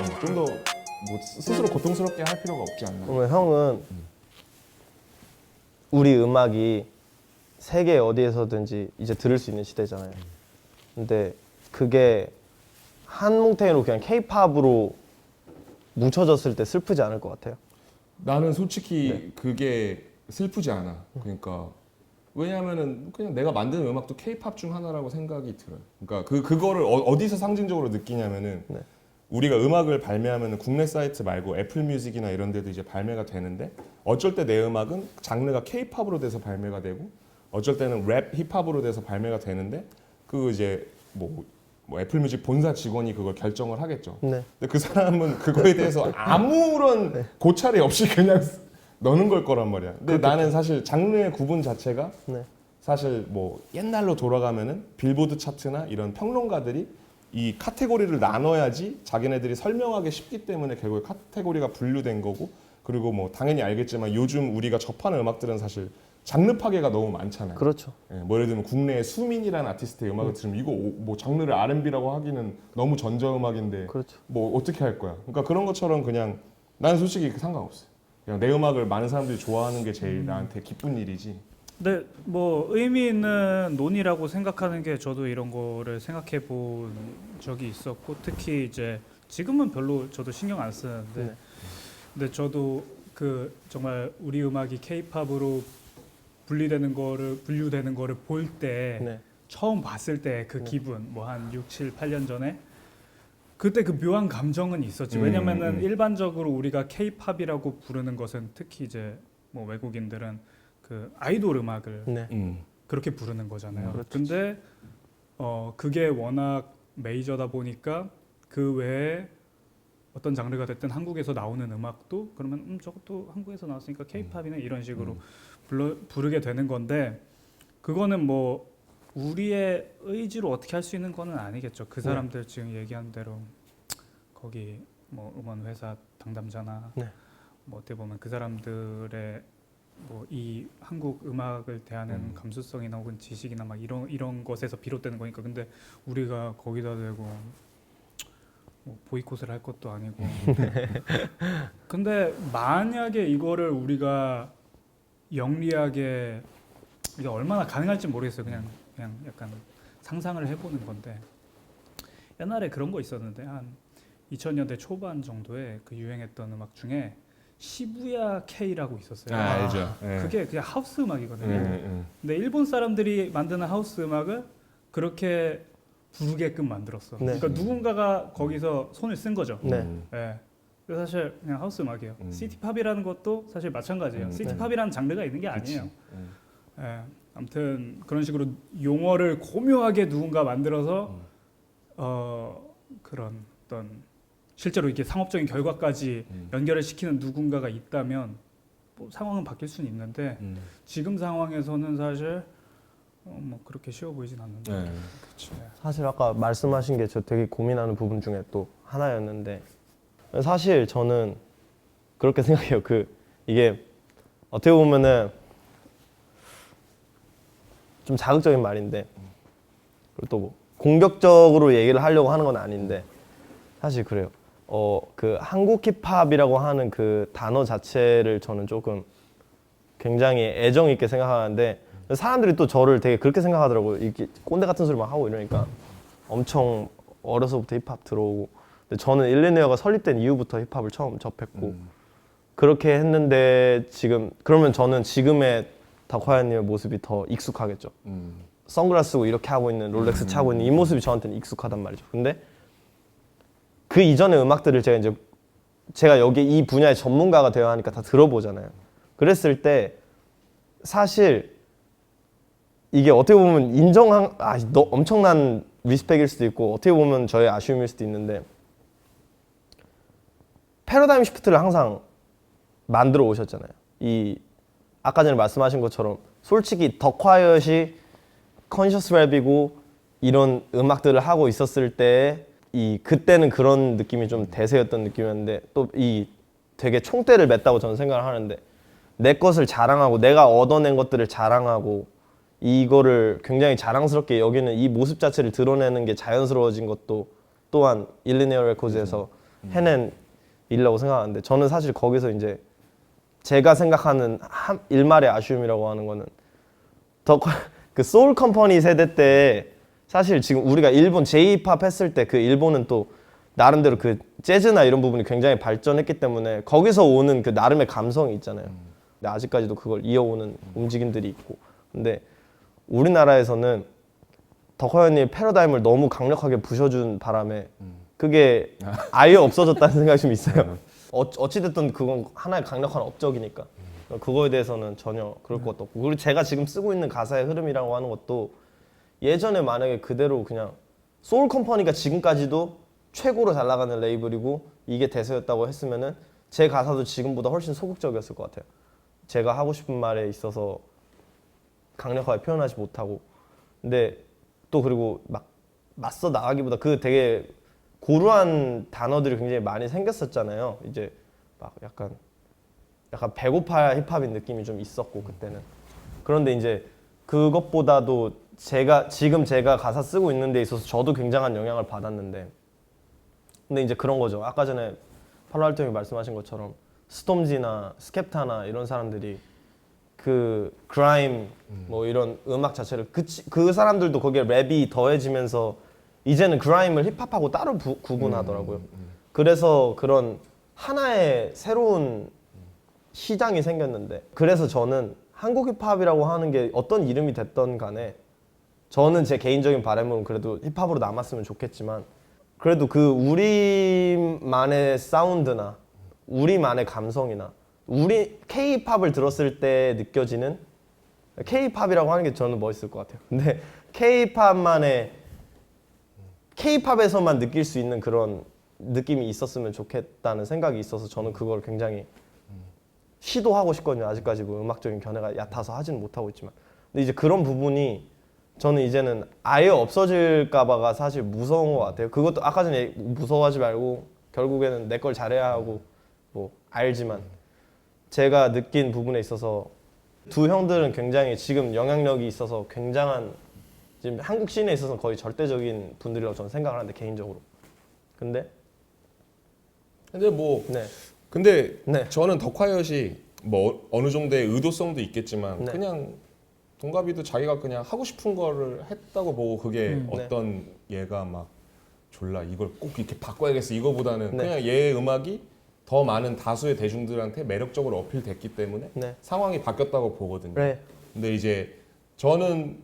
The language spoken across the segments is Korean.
좀 더 뭐 스스로 고통스럽게 할 필요가 없지 않나. 그러면 형은 우리 음악이 세계 어디에서든지 이제 들을 수 있는 시대잖아요. 근데 그게 한 뭉탱이로 그냥 K-팝으로 뭉쳐졌을 때 슬프지 않을 것 같아요. 나는 솔직히 그게 슬프지 않아. 그러니까 왜냐하면은 그냥 내가 만드는 음악도 K-팝 중 하나라고 생각이 들어요. 그러니까 그거를 어디서 상징적으로 느끼냐면은 우리가 음악을 발매하면은 국내 사이트 말고 애플 뮤직이나 이런 데도 이제 발매가 되는데 어쩔 때 내 음악은 장르가 K-팝으로 돼서 발매가 되고 어쩔 때는 랩, 힙합으로 돼서 발매가 되는데 그 이제 뭐 애플 뮤직 본사 직원이 그걸 결정을 하겠죠. 근데 그 사람은 그거에 대해서 아무런 고찰이 없이 그냥 넣는 걸 거란 말이야. 근데 나는 사실 장르의 구분 자체가 사실 뭐 옛날로 돌아가면은 빌보드 차트나 이런 평론가들이 이 카테고리를 나눠야지 자기네들이 설명하기 쉽기 때문에 결국에 카테고리가 분류된 거고 그리고 뭐 당연히 알겠지만 요즘 우리가 접하는 음악들은 사실 장르 파괴가 너무 많잖아요. 그렇죠. 예, 뭐 예를 들면 국내에 수민이라는 아티스트의 음악을 들으면 이거 뭐 장르를 R&B라고 하기는 너무 전자음악인데 그렇죠. 뭐 어떻게 할 거야. 그러니까 그런 것처럼 그냥 나는 솔직히 상관없어요. 그냥 내 음악을 많은 사람들이 좋아하는 게 제일 나한테 기쁜 일이지. 근데 뭐 의미 있는 논의라고 생각하는 게 저도 이런 거를 생각해 본 적이 있었고 특히 이제 지금은 별로 저도 신경 안 쓰는데 근데 저도 그 정말 우리 음악이 K-팝으로 분류되는 거를 볼 때 처음 봤을 때 그 기분 뭐 한 6, 7, 8년 전에 그때 그 묘한 감정은 있었지. 왜냐면은 일반적으로 우리가 K-팝이라고 부르는 것은 특히 이제 뭐 외국인들은 그 아이돌 음악을 그렇게 부르는 거잖아요. 근데 그게 워낙 메이저다 보니까 그 외에 어떤 장르가 됐든 한국에서 나오는 음악도 그러면 저것도 한국에서 나왔으니까 K-팝이네 이런 식으로 부르게 되는 건데 그거는 뭐 우리의 의지로 어떻게 할 수 있는 거는 아니겠죠. 그 사람들 지금 얘기한 대로 거기 뭐 음원 회사 담당자나 뭐 어떻게 보면 그 사람들의 뭐 이 한국 음악을 대하는 감수성이나 혹은 지식이나 막 이런 것에서 비롯되는 거니까 근데 우리가 거기다 대고 뭐 보이콧을 할 것도 아니고 근데 만약에 이거를 우리가 영리하게 이게 얼마나 가능할지 모르겠어요. 그냥 약간 상상을 해보는 건데 옛날에 그런 거 있었는데 한 2000년대 초반 정도에 그 유행했던 음악 중에 시부야 K라고 있었어요. 알죠. 그게 그냥 하우스 음악이거든요. 근데 일본 사람들이 만드는 하우스 음악을 그렇게 부르게끔 만들었어. 그러니까 누군가가 거기서 손을 쓴 거죠. 네. 그래서 사실 그냥 하우스 음악이에요. 시티팝이라는 것도 사실 마찬가지예요. 시티팝이라는 장르가 있는 게 아니에요. 네. 아무튼 그런 식으로 용어를 고묘하게 누군가 만들어서 그런 어떤 실제로 이게 상업적인 결과까지 연결을 시키는 누군가가 있다면 뭐 상황은 바뀔 수는 있는데 지금 상황에서는 사실 뭐 그렇게 쉬워 보이진 않는데. 그렇죠. 사실 아까 말씀하신 게 저 되게 고민하는 부분 중에 또 하나였는데 사실 저는 그렇게 생각해요. 이게 어떻게 보면은 좀 자극적인 말인데 그리고 또 뭐 공격적으로 얘기를 하려고 하는 건 아닌데 사실 그래요. 그 한국 힙합이라고 하는 그 단어 자체를 저는 조금 굉장히 애정 있게 생각하는데 사람들이 또 저를 되게 그렇게 생각하더라고요. 이렇게 꼰대 같은 소리 막 하고 이러니까 엄청 어려서부터 힙합 들어오고 근데 저는 일리네어가 설립된 이후부터 힙합을 처음 접했고 그렇게 했는데 지금 그러면 저는 지금의 덕화야님의 모습이 더 익숙하겠죠. 선글라스 쓰고 이렇게 하고 있는 롤렉스 차고 있는 이 모습이 저한테는 익숙하단 말이죠. 근데 그 이전의 음악들을 제가 여기 이 분야의 전문가가 되어 하니까 다 들어보잖아요. 그랬을 때 사실 이게 어떻게 보면 엄청난 리스펙일 수도 있고 어떻게 보면 저의 아쉬움일 수도 있는데 패러다임 시프트를 항상 만들어 오셨잖아요. 아까 전에 말씀하신 것처럼 솔직히 덕화이엇이 컨셔스 랩이고 이런 음악들을 하고 있었을 때 그때는 그런 느낌이 좀 대세였던 느낌이었는데 또 되게 총대를 맸다고 저는 생각을 하는데 내 것을 자랑하고 내가 얻어낸 것들을 자랑하고 이거를 굉장히 자랑스럽게 여기는 이 모습 자체를 드러내는 게 자연스러워진 것도 또한 일리네어 레코드에서 해낸 일이라고 생각하는데 저는 사실 거기서 이제 제가 생각하는 일말의 아쉬움이라고 하는 거는 더 그 소울 컴퍼니 세대 때 사실 지금 우리가 일본 J-팝 했을 때 그 일본은 또 나름대로 그 재즈나 이런 부분이 굉장히 발전했기 때문에 거기서 오는 그 나름의 감성이 있잖아요. 근데 아직까지도 그걸 이어오는 움직임들이 있고. 근데 우리나라에서는 덕화연이 패러다임을 너무 강력하게 부셔준 바람에 그게 아예 없어졌다는 생각이 좀 있어요. 어찌됐든 그건 하나의 강력한 업적이니까 그거에 대해서는 전혀 그럴 것도 없고 그리고 제가 지금 쓰고 있는 가사의 흐름이라고 하는 것도 예전에 만약에 그대로 그냥 소울 컴퍼니가 지금까지도 최고로 잘 나가는 레이블이고 이게 대세였다고 했으면은 제 가사도 지금보다 훨씬 소극적이었을 것 같아요. 제가 하고 싶은 말에 있어서 강력하게 표현하지 못하고 근데 또 그리고 막 맞서 나가기보다 그 되게 고루한 단어들이 굉장히 많이 생겼었잖아요. 이제 막 약간 배고파야 힙합인 느낌이 좀 있었고 그때는. 그런데 이제 그것보다도 지금 제가 가사 쓰고 있는 데 있어서 저도 굉장한 영향을 받았는데 근데 이제 그런 거죠. 아까 전에 팔로알토 형이 말씀하신 것처럼 스톰지나 스캡타나 이런 사람들이 그 그라임 뭐 이런 음악 자체를 그 사람들도 거기에 랩이 더해지면서 이제는 그라임을 힙합하고 따로 구분하더라고요. 그래서 그런 하나의 새로운 시장이 생겼는데 그래서 저는 한국 힙합이라고 하는 게 어떤 이름이 됐던 간에 저는 제 개인적인 바람은 그래도 힙합으로 남았으면 좋겠지만 그래도 그 우리만의 사운드나 우리만의 감성이나 우리 K-팝을 들었을 때 느껴지는 K-팝이라고 하는 게 저는 멋있을 것 같아요. 근데 K-팝에서만 느낄 수 있는 그런 느낌이 있었으면 좋겠다는 생각이 있어서 저는 그걸 굉장히 시도하고 싶거든요. 아직까지 뭐 음악적인 견해가 얕아서 하지는 못하고 있지만 근데 이제 그런 부분이 저는 이제는 아예 없어질까봐가 사실 무서운 것 같아요. 그것도 아까 전에 무서워하지 말고 결국에는 내 걸 잘해야 하고 뭐 알지만 제가 느낀 부분에 있어서 두 형들은 굉장히 지금 영향력이 있어서 굉장한 지금 한국 씬에 있어서 거의 절대적인 분들이라고 저는 생각을 하는데 개인적으로. 근데 뭐 네. 근데 네. 저는 덕화여시 뭐 어느 정도의 의도성도 있겠지만 네. 그냥 동갑이도 자기가 그냥 하고 싶은 거를 했다고 보고 그게 네. 어떤 얘가 막 졸라 이걸 꼭 이렇게 바꿔야겠어 이거보다는 네. 그냥 얘의 음악이 더 많은 다수의 대중들한테 매력적으로 어필됐기 때문에 네. 상황이 바뀌었다고 보거든요. 네. 근데 이제 저는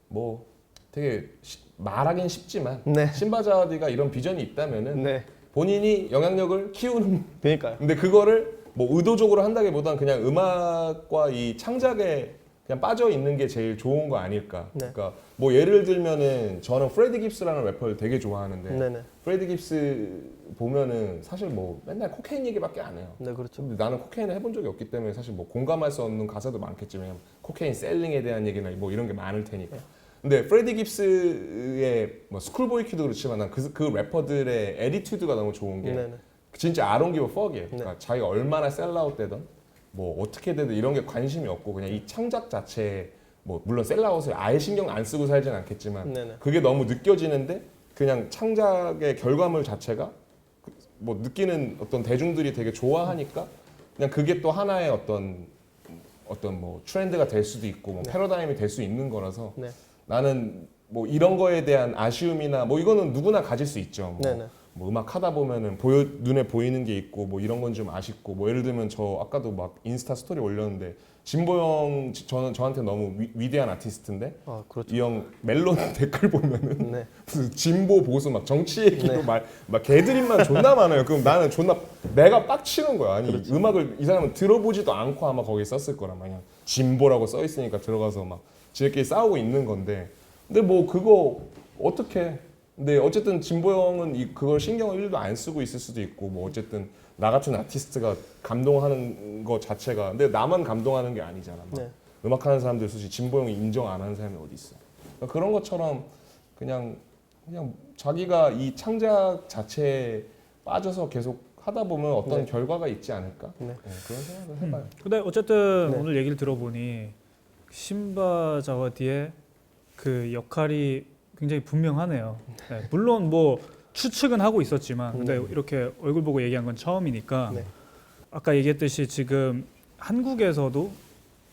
뭐 되게 말하긴 쉽지만 네. 신바자디가 이런 비전이 있다면은 네. 본인이 영향력을 키우는 그러니까요. 근데 그거를 뭐 의도적으로 한다기보다는 그냥 음악과 이 창작에 그냥 빠져 있는 게 제일 좋은 거 아닐까. 네. 그러니까 뭐 예를 들면은 저는 프레디 깁스라는 래퍼를 되게 좋아하는데 네네. 프레디 깁스 보면은 사실 뭐 맨날 코케인 얘기밖에 안 해요. 네, 그렇죠. 근데 나는 코케인을 해본 적이 없기 때문에 사실 뭐 공감할 수 없는 가사도 많겠지만 왜냐면 코케인 셀링에 대한 얘기나 뭐 이런 게 많을 테니까. 근데 프레디 깁스의 뭐 스쿨보이 큐도 그렇지만 난 그 래퍼들의 애티튜드가 너무 좋은 게 네네. 진짜 I don't give a fuck이에요. 네. 그러니까 자기가 얼마나 셀라웃 되든 뭐 어떻게 되든 이런 게 관심이 없고 그냥 이 창작 자체에 뭐 물론 셀라웃을 아예 신경 안 쓰고 살진 않겠지만 네네. 그게 너무 느껴지는데 그냥 창작의 결과물 자체가 뭐 느끼는 어떤 대중들이 되게 좋아하니까 그냥 그게 또 하나의 어떤 뭐 트렌드가 될 수도 있고 뭐 네. 패러다임이 될 수 있는 거라서 네. 나는 뭐 이런 거에 대한 아쉬움이나 뭐 이거는 누구나 가질 수 있죠. 네네. 뭐 음악 하다 보면은 눈에 보이는 게 있고 뭐 이런 건 좀 아쉽고 뭐 예를 들면 저 아까도 막 인스타 스토리 올렸는데 진보 형 저한테 너무 위대한 아티스트인데 아, 그렇죠. 이 형 멜론 댓글 보면은 네. 무슨 진보 보수 막 정치 얘기도 네. 막 개드립만 존나 많아요. 그럼 나는 존나 내가 빡치는 거야. 아니 그렇죠. 음악을 이 사람은 들어보지도 않고 아마 거기 썼을 거란 말이야. 진보라고 써 있으니까 들어가서 막 지들끼리 싸우고 있는 건데 근데 뭐 그거 어떻게 근데 어쨌든 진보 형은 그걸 신경을 1도 안 쓰고 있을 수도 있고 뭐 어쨌든 나 같은 아티스트가 감동하는 것 자체가 근데 나만 감동하는 게 아니잖아. 막 네. 음악하는 사람들 솔직히 진보 형이 인정 안 하는 사람이 어디 있어. 그러니까 그런 것처럼 그냥 자기가 이 창작 자체에 빠져서 계속 하다 보면 어떤 네. 결과가 있지 않을까? 네. 그런 생각을 해봐요. 근데 어쨌든 네. 오늘 얘기를 들어보니 신바 자와디의 그 역할이 굉장히 분명하네요. 네, 물론 뭐 추측은 하고 있었지만 근데 이렇게 얼굴 보고 얘기한 건 처음이니까 네. 아까 얘기했듯이 지금 한국에서도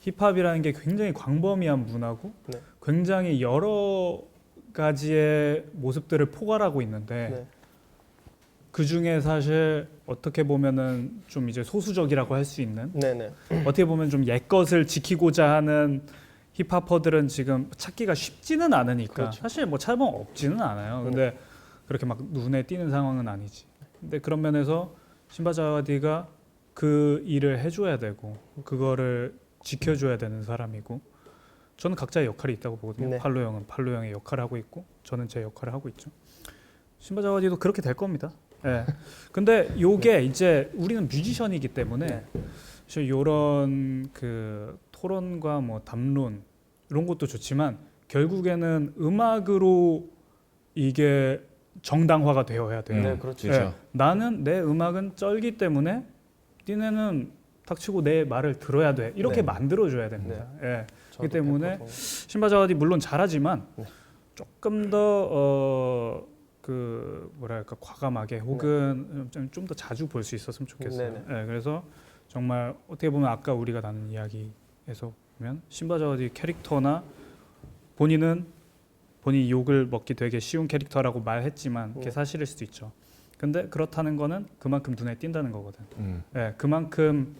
힙합이라는 게 굉장히 광범위한 문화고 네. 굉장히 여러 가지의 모습들을 포괄하고 있는데 네. 그 중에 사실 어떻게 보면은 좀 이제 소수적이라고 할 수 있는 네네. 어떻게 보면 좀 옛것을 지키고자 하는 힙합퍼들은 지금 찾기가 쉽지는 않으니까 그렇죠. 사실 뭐 찾아보면 없지는 않아요. 근데 그렇게 막 눈에 띄는 상황은 아니지. 근데 그런 면에서 신바자와디가 그 일을 해줘야 되고 그거를 지켜줘야 되는 사람이고 저는 각자의 역할이 있다고 보거든요. 네. 팔로 형은 팔로 형의 역할을 하고 있고 저는 제 역할을 하고 있죠. 신바자와디도 그렇게 될 겁니다. 예. 근데 요게 이제 우리는 뮤지션이기 때문에 사실 요런 그 토론과 뭐 담론 이런 것도 좋지만 결국에는 음악으로 이게 정당화가 되어야 돼요. 네, 그렇죠. 예. 나는 내 음악은 쩔기 때문에 니네는 닥치고 내 말을 들어야 돼. 이렇게 네. 만들어줘야 됩니다. 예. 저도 그렇기 때문에 100% 신바자와디 물론 잘하지만 네. 조금 더 그 뭐랄까 과감하게 혹은 좀 더 자주 볼 수 있었으면 좋겠어요. 네네. 예, 그래서 정말 어떻게 보면 아까 우리가 나눈 이야기에서 보면 신바자와디 캐릭터나 본인은 본인이 욕을 먹기 되게 쉬운 캐릭터라고 말했지만 그게 사실일 수도 있죠. 근데 그렇다는 거는 그만큼 눈에 띈다는 거거든. 예, 그만큼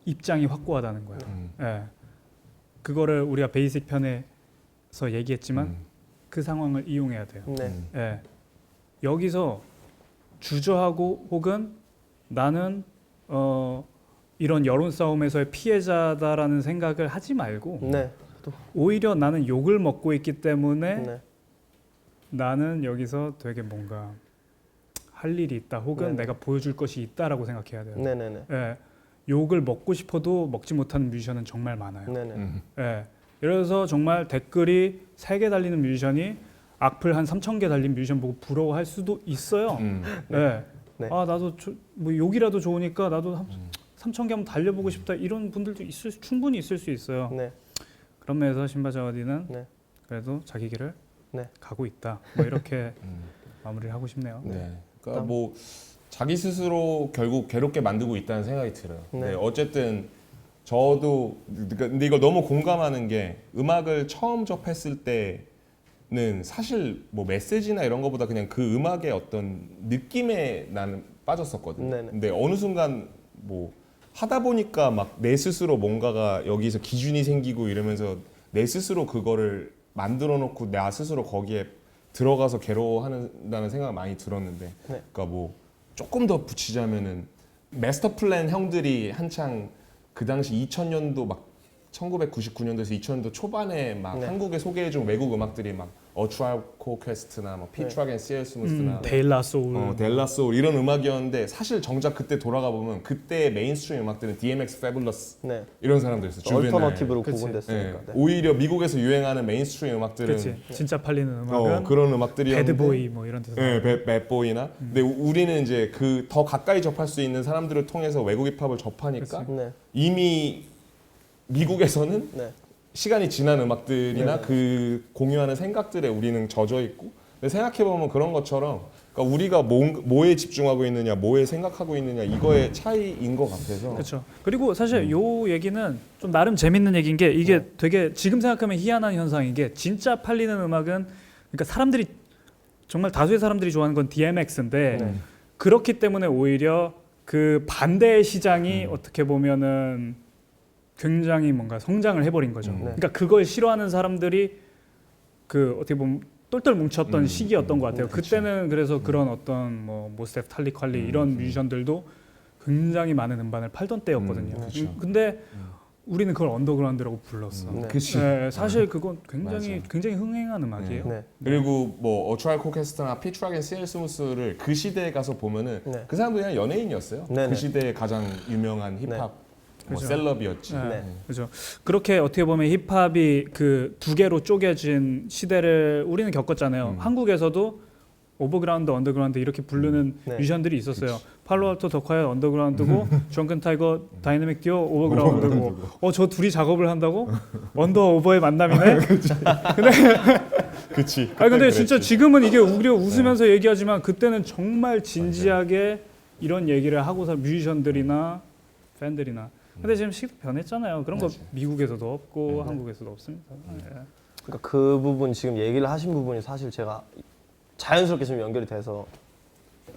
입장이 확고하다는 거야. 예, 그거를 우리가 베이직 편에서 얘기했지만 그 상황을 이용해야 돼요. 네. 예, 여기서 주저하고 혹은 나는 이런 여론 싸움에서의 피해자다라는 생각을 하지 말고 네. 오히려 나는 욕을 먹고 있기 때문에 네. 나는 여기서 되게 뭔가 할 일이 있다 혹은 네네. 내가 보여줄 것이 있다라고 생각해야 돼요. 네네네. 예, 욕을 먹고 싶어도 먹지 못하는 뮤지션은 정말 많아요. 네네. 예, 예를 들어서 정말 댓글이 3개 달리는 뮤지션이 악플 한 3,000개 달린 뮤지션 보고 부러워할 수도 있어요. 예. 네. 아 나도 뭐 욕이라도 좋으니까 나도 3,000개 한번 달려보고 싶다 이런 분들도 충분히 있을 수 있어요. 네. 그런 면에서 신바자와디는 네. 그래도 자기 길을 네. 가고 있다. 뭐 이렇게 마무리를 하고 싶네요. 네. 그러니까 뭐 자기 스스로 결국 괴롭게 만들고 있다는 생각이 들어요. 네. 네, 어쨌든 저도 근데 이거 너무 공감하는 게 음악을 처음 접했을 때는 사실 뭐 메시지나 이런 거보다 그냥 그 음악의 어떤 느낌에 나는 빠졌었거든요. 네네. 근데 어느 순간 뭐 하다 보니까 막 내 스스로 뭔가가 여기서 기준이 생기고 이러면서 내 스스로 그거를 만들어 놓고 나 스스로 거기에 들어가서 괴로워한다는 생각이 많이 들었는데 네. 그러니까 뭐 조금 더 붙이자면은 마스터 플랜 형들이 한창 그 당시 2000년도 막 1999년도에서 2000년도 초반에 막 네. 한국에 소개해준 외국 음악들이 막 어트라이브 퀘스트나 뭐 피트락 앤 시엘 스무스나 데일라 소울. 델라 소울 이런 음악이었는데 사실 정작 그때 돌아가 보면 그때 메인스트림 음악들은 DMX, Fabulous 네. 이런 사람들이었어. 얼터너티브로 그치. 구분됐으니까. 네. 네. 오히려 미국에서 유행하는 메인스트림 음악들은 그렇지. 진짜 팔리는 음악은 그런 음악들이었는데 배드보이 뭐 이런 데서. 네, 배보이나. 근데 우리는 이제 그 더 가까이 접할 수 있는 사람들을 통해서 외국 힙합을 접하니까 네. 이미 미국에서는 네. 시간이 지난 음악들이나 네네. 그 공유하는 생각들에 우리는 젖어 있고. 근데 생각해 보면 그런 것처럼 그러니까 우리가 뭐에 집중하고 있느냐, 뭐에 생각하고 있느냐 이거의 차이인 것 같아서. 그렇죠. 그리고 사실 요 얘기는 좀 나름 재밌는 얘기인 게 이게 되게 지금 생각하면 희한한 현상인 게 진짜 팔리는 음악은 그러니까 사람들이 정말 다수의 사람들이 좋아하는 건 DMX인데 네. 그렇기 때문에 오히려 그 반대의 시장이 어떻게 보면은 굉장히 뭔가 성장을 해버린 거죠. 네. 그러니까 그걸 싫어하는 사람들이 그 어떻게 보면 똘똘 뭉쳤던 시기였던 것 같아요. 그때는 그래서 그런 어떤 뭐 모스테프 탈리퀄리 이런 뮤지션들도 굉장히 많은 음반을 팔던 때였거든요. 그쵸. 근데 우리는 그걸 언더그라운드라고 불렀어. 네. 그치. 네, 사실 그건 굉장히 맞아요. 굉장히 흥행한 음악이에요. 네. 그리고 뭐 어트라이브 퀘스트나 피트락 앤 시엘 스무스를 그 시대에 가서 보면은 네. 그 사람도 그냥 연예인이었어요. 네네. 그 시대에 가장 유명한 힙합 뭐 그죠. 셀럽이었지. 네. 네. 그렇죠. 그렇게 어떻게 보면 힙합이 그 두 개로 쪼개진 시대를 우리는 겪었잖아요. 한국에서도 오버그라운드, 언더그라운드 이렇게 부르는 네. 뮤지션들이 있었어요. 팔로알토 더콰이어 언더그라운드고 드렁큰 타이거 다이내믹 듀오 오버그라운드고 저 둘이 작업을 한다고? 언더 오버의 만남이네. 그치. 아니 근데 그랬지. 진짜 지금은 이게 우리가 웃으면서 얘기하지만 그때는 정말 진지하게 이런 얘기를 하고 살 뮤지션들이나 팬들이나. 근데 지금 시대 변했잖아요. 그런 거 맞아. 미국에서도 없고 한국에서도 없습니다. 예. 그러니까 그 부분 지금 얘기를 하신 부분이 사실 제가 자연스럽게 지금 연결이 돼서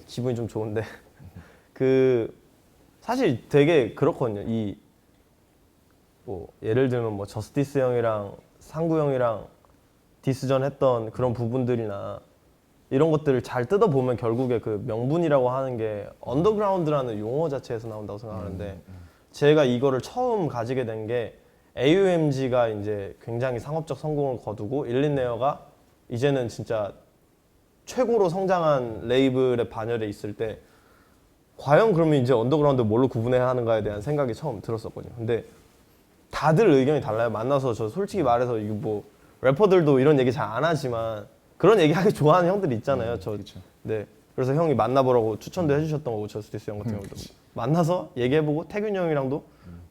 기분이 좀 좋은데 그 사실 되게 그렇거든요. 이 뭐 예를 들면 뭐 저스티스 형이랑 상구 형이랑 디스전 했던 그런 부분들이나 이런 것들을 잘 뜯어보면 결국에 그 명분이라고 하는 게 언더그라운드라는 용어 자체에서 나온다고 생각하는데 제가 이거를 처음 가지게 된 게 AUMG가 이제 굉장히 상업적 성공을 거두고 일린네어가 이제는 진짜 최고로 성장한 레이블의 반열에 있을 때 과연 그러면 이제 언더그라운드 뭘로 구분해야 하는가에 대한 생각이 처음 들었었거든요. 근데 다들 의견이 달라요. 만나서 저 솔직히 말해서 이거 뭐 래퍼들도 이런 얘기 잘 안 하지만 그런 얘기 하기 좋아하는 형들이 있잖아요. 저 그쵸. 네. 그래서 형이 만나보라고 추천도 해주셨던 거고 저스티스 형 같은 경우도 만나서 얘기해보고 태균이 형이랑도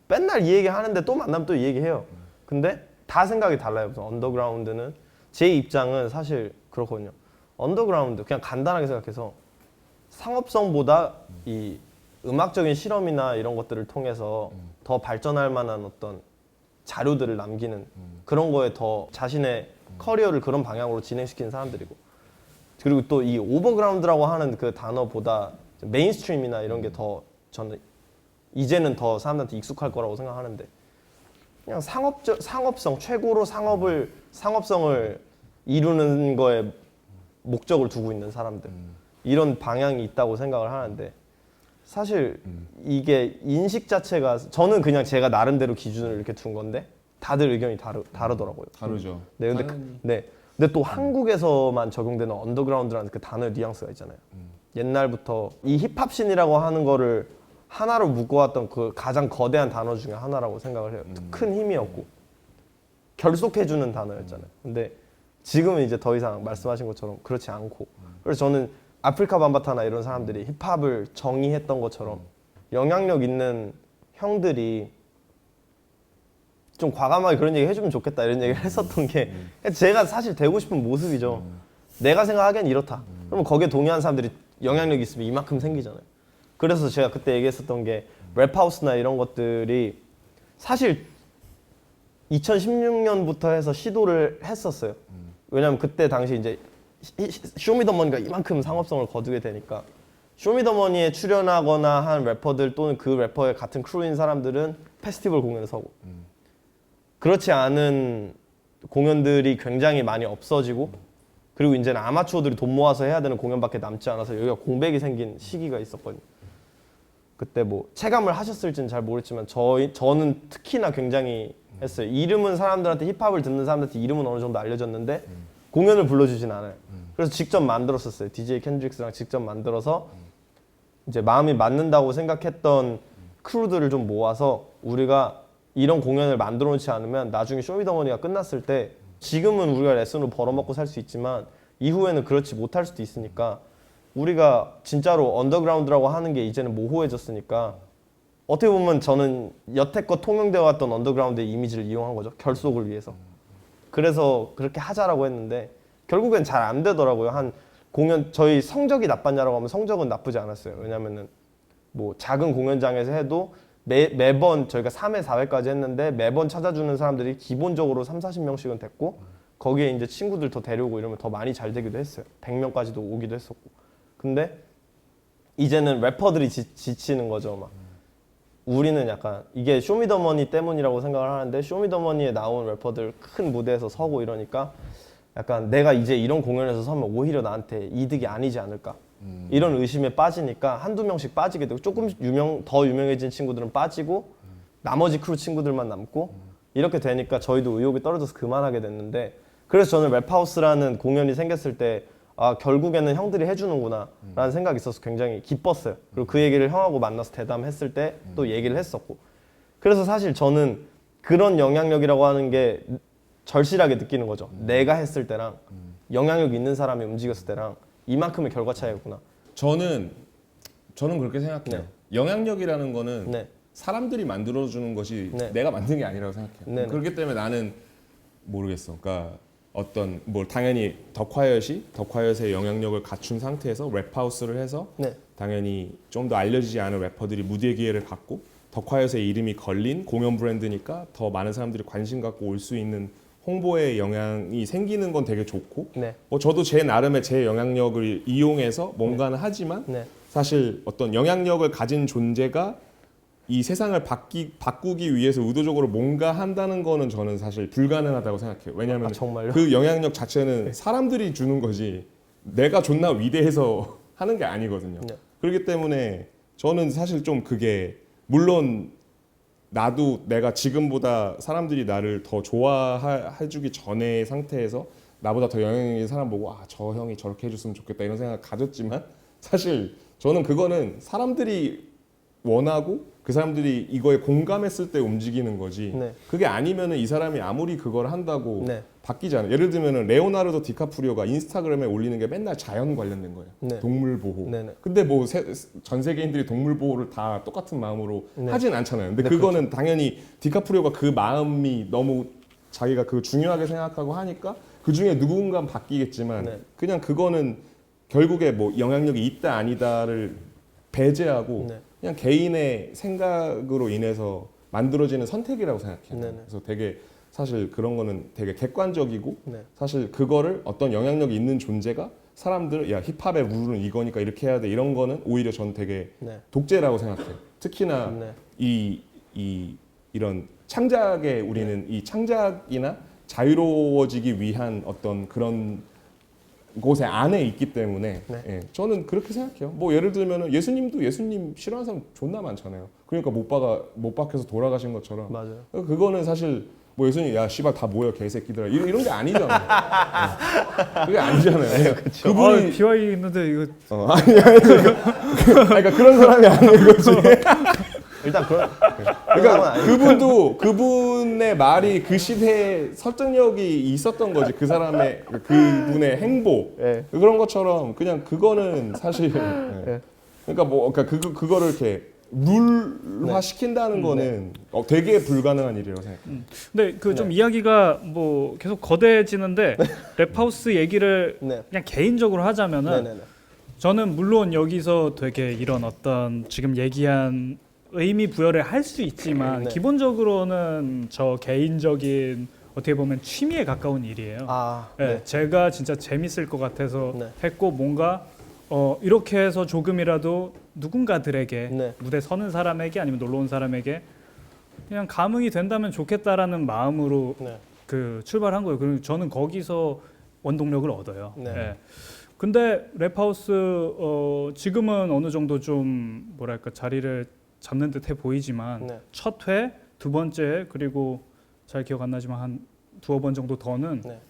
맨날 이 얘기 하는데 또 만나면 또 이 얘기해요. 근데 다 생각이 달라요. 그래서 언더그라운드는 제 입장은 사실 그렇거든요. 언더그라운드 그냥 간단하게 생각해서 상업성보다 이 음악적인 실험이나 이런 것들을 통해서 더 발전할 만한 어떤 자료들을 남기는 그런 거에 더 자신의 커리어를 그런 방향으로 진행시키는 사람들이고 그리고 또 이 오버그라운드라고 하는 그 단어보다 메인스트림이나 이런 게 더 저는 이제는 더 사람들한테 익숙할 거라고 생각하는데 그냥 상업성 최고로 상업성을 이루는 거에 목적을 두고 있는 사람들 이런 방향이 있다고 생각을 하는데 사실 이게 인식 자체가 저는 그냥 제가 나름대로 기준을 이렇게 둔 건데 다들 의견이 다르더라고요. 다르죠. 네, 근데 또 한국에서만 적용되는 언더그라운드라는 그 단어의 뉘앙스가 있잖아요. 옛날부터 이 힙합씬이라고 하는 거를 하나로 묶어왔던 그 가장 거대한 단어 중에 하나라고 생각을 해요. 큰 힘이었고 결속해주는 단어였잖아요. 근데 지금은 이제 더 이상 말씀하신 것처럼 그렇지 않고 그래서 저는 아프리카 밤바타나 이런 사람들이 힙합을 정의했던 것처럼 영향력 있는 형들이 좀 과감하게 그런 얘기 해주면 좋겠다 이런 얘기를 했었던 게 제가 사실 되고 싶은 모습이죠. 내가 생각하기엔 이렇다. 그러면 거기에 동의하는 사람들이 영향력이 있으면 이만큼 생기잖아요. 그래서 제가 그때 얘기했었던 게 랩하우스나 이런 것들이 사실 2016년부터 해서 시도를 했었어요. 왜냐면 그때 당시 이제 쇼미더머니가 이만큼 상업성을 거두게 되니까 쇼미더머니에 출연하거나 한 래퍼들 또는 그 래퍼의 같은 크루인 사람들은 페스티벌 공연에 서고 그렇지 않은 공연들이 굉장히 많이 없어지고 그리고 이제는 아마추어들이 돈 모아서 해야 되는 공연밖에 남지 않아서 여기가 공백이 생긴 시기가 있었거든요. 그때 뭐 체감을 하셨을지는 잘 모르겠지만 저는 특히나 굉장히 했어요. 이름은 사람들한테 힙합을 듣는 사람들한테 이름은 어느 정도 알려졌는데 공연을 불러주진 않아요. 그래서 직접 만들었었어요. DJ 켄드릭스랑 직접 만들어서 이제 마음이 맞는다고 생각했던 크루들을 좀 모아서 우리가 이런 공연을 만들어 놓지 않으면 나중에 쇼미더머니가 끝났을 때 지금은 우리가 레슨으로 벌어먹고 살 수 있지만 이후에는 그렇지 못할 수도 있으니까 우리가 진짜로 언더그라운드라고 하는 게 이제는 모호해졌으니까 어떻게 보면 저는 여태껏 통용되어 왔던 언더그라운드의 이미지를 이용한 거죠. 결속을 위해서. 그래서 그렇게 하자라고 했는데 결국엔 잘 안 되더라고요. 한 공연 저희 성적이 나빴냐라고 하면 성적은 나쁘지 않았어요. 왜냐면은 뭐 작은 공연장에서 해도 매번 저희가 3회, 4회까지 했는데 매번 찾아주는 사람들이 기본적으로 30-40명씩은 됐고 거기에 이제 친구들 더 데려오고 이러면 더 많이 잘 되기도 했어요. 100명까지도 오기도 했었고. 근데 이제는 래퍼들이 지치는 거죠. 막 우리는 약간 이게 쇼미더머니 때문이라고 생각을 하는데 쇼미더머니에 나온 래퍼들 큰 무대에서 서고 이러니까 약간 내가 이제 이런 공연에서 서면 오히려 나한테 이득이 아니지 않을까 이런 의심에 빠지니까 한두 명씩 빠지게 되고 조금 더 유명해진 친구들은 빠지고 나머지 크루 친구들만 남고 이렇게 되니까 저희도 의욕이 떨어져서 그만하게 됐는데 그래서 저는 랩하우스라는 공연이 생겼을 때 아 결국에는 형들이 해주는구나 라는 생각이 있어서 굉장히 기뻤어요. 그리고 그 얘기를 형하고 만나서 대담했을 때 또 얘기를 했었고 그래서 사실 저는 그런 영향력이라고 하는 게 절실하게 느끼는 거죠. 내가 했을 때랑 영향력 있는 사람이 움직였을 때랑 이만큼의 결과 차이였구나. 저는 그렇게 생각해요. 영향력이라는 거는 네. 사람들이 만들어주는 것이 네. 내가 만든 게 아니라고 생각해요. 네. 그렇기 때문에 나는 모르겠어. 그러니까 어떤 뭐 당연히 덕화여t의 영향력을 갖춘 상태에서 랩하우스를 해서 네. 당연히 좀 더 알려지지 않은 래퍼들이 무대 기회를 받고 덕화여t의 이름이 걸린 공연 브랜드니까 더 많은 사람들이 관심 갖고 올 수 있는 홍보의 영향이 생기는 건 되게 좋고 네. 뭐 저도 제 나름의 제 영향력을 이용해서 뭔가는 하지만 네. 사실 어떤 영향력을 가진 존재가 이 세상을 바꾸기 위해서 의도적으로 뭔가 한다는 거는 저는 사실 불가능하다고 생각해요. 왜냐하면 아, 정말요? 그 영향력 자체는 사람들이 주는 거지 내가 존나 위대해서 하는 게 아니거든요. 네. 그렇기 때문에 저는 사실 좀 그게 물론 나도 내가 지금보다 사람들이 나를 더 좋아해주기 전의 상태에서 나보다 더 영향력 있는 사람 보고 아, 저 형이 저렇게 해줬으면 좋겠다 이런 생각을 가졌지만 사실 저는 그거는 사람들이 원하고 그 사람들이 이거에 공감했을 때 움직이는 거지 네. 그게 아니면은 이 사람이 아무리 그걸 한다고 네. 바뀌지 않아요. 예를 들면은 레오나르도 디카프리오가 인스타그램에 올리는 게 맨날 자연 관련된 거예요. 네. 동물 보호. 네네. 근데 뭐 전 세계인들이 동물 보호를 다 똑같은 마음으로 네. 하진 않잖아요. 근데 네, 그거는 당연히 디카프리오가 그 마음이 너무 자기가 그 중요하게 생각하고 하니까 그 중에 누군가 바뀌겠지만 네. 그냥 그거는 결국에 뭐 영향력이 있다 아니다를 배제하고 네. 그냥 개인의 생각으로 인해서 만들어지는 선택이라고 생각해요. 네네. 그래서 되게 사실 그런 거는 되게 객관적이고 네. 사실 그거를 어떤 영향력이 있는 존재가 사람들 야 힙합의 룰은 이거니까 이렇게 해야 돼 이런 거는 오히려 전 되게 네. 독재라고 생각해요. 특히나 네. 이런 창작에 우리는 이 창작이나 자유로워지기 위한 어떤 그런 곳에 안에 있기 때문에 네. 예, 저는 그렇게 생각해요. 뭐 예를 들면은 예수님도 예수님 싫어하는 사람 존나 많잖아요. 그러니까 못 박혀서 돌아가신 것처럼 맞아요. 그거는 사실 뭐 예수님 야 씨발 다 모여 개새끼들아 이런 게 아니잖아요. 예. 그게 아니잖아요. 그분이 비와 있는데 이거 아니 그러니까 그런 사람이 아니에요, 그렇지. 일단 그러니까 그분의 말이 그 시대에 설득력이 있었던 거지. 그 사람의 그분의 행보 네. 그런 것처럼 그냥 그거는 사실 네. 그러니까 뭐 그러니까 그거를 이렇게 룰화 시킨다는 거는 되게 불가능한 일이라고 생각해요. 근데 그 좀 이야기가 뭐 계속 거대해지는데 랩하우스 얘기를 네. 그냥 개인적으로 하자면은 네네네. 저는 물론 여기서 되게 이런 어떤 지금 얘기한 의미 부여를 할 수 있지만 네. 기본적으로는 저 개인적인 어떻게 보면 취미에 가까운 일이에요. 아, 네, 네. 제가 진짜 재밌을 것 같아서 네. 했고 뭔가 이렇게 해서 조금이라도 누군가들에게 네. 무대 서는 사람에게 아니면 놀러 온 사람에게 그냥 감흥이 된다면 좋겠다라는 마음으로 네. 그 출발한 거예요. 그리고 저는 거기서 원동력을 얻어요. 네. 예. 근데 랩하우스 지금은 어느 정도 좀 뭐랄까 자리를 잡는 듯해 보이지만 네. 첫 회, 두 번째 회 그리고 잘 기억 안 나지만 한 두어 번 정도 더는 네.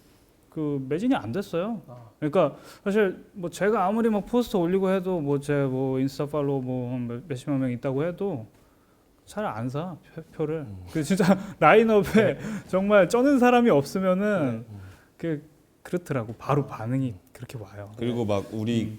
그 매진이 안 됐어요. 아. 그러니까 사실 뭐 제가 아무리 막 포스터 올리고 해도 뭐 제 뭐 인스타 팔로우 뭐 몇십만 명 있다고 해도 잘 안 사 표를. 그 진짜 라인업에 정말 쩌는 사람이 없으면은 그렇더라고. 바로 반응이 그렇게 와요. 그리고 막 우리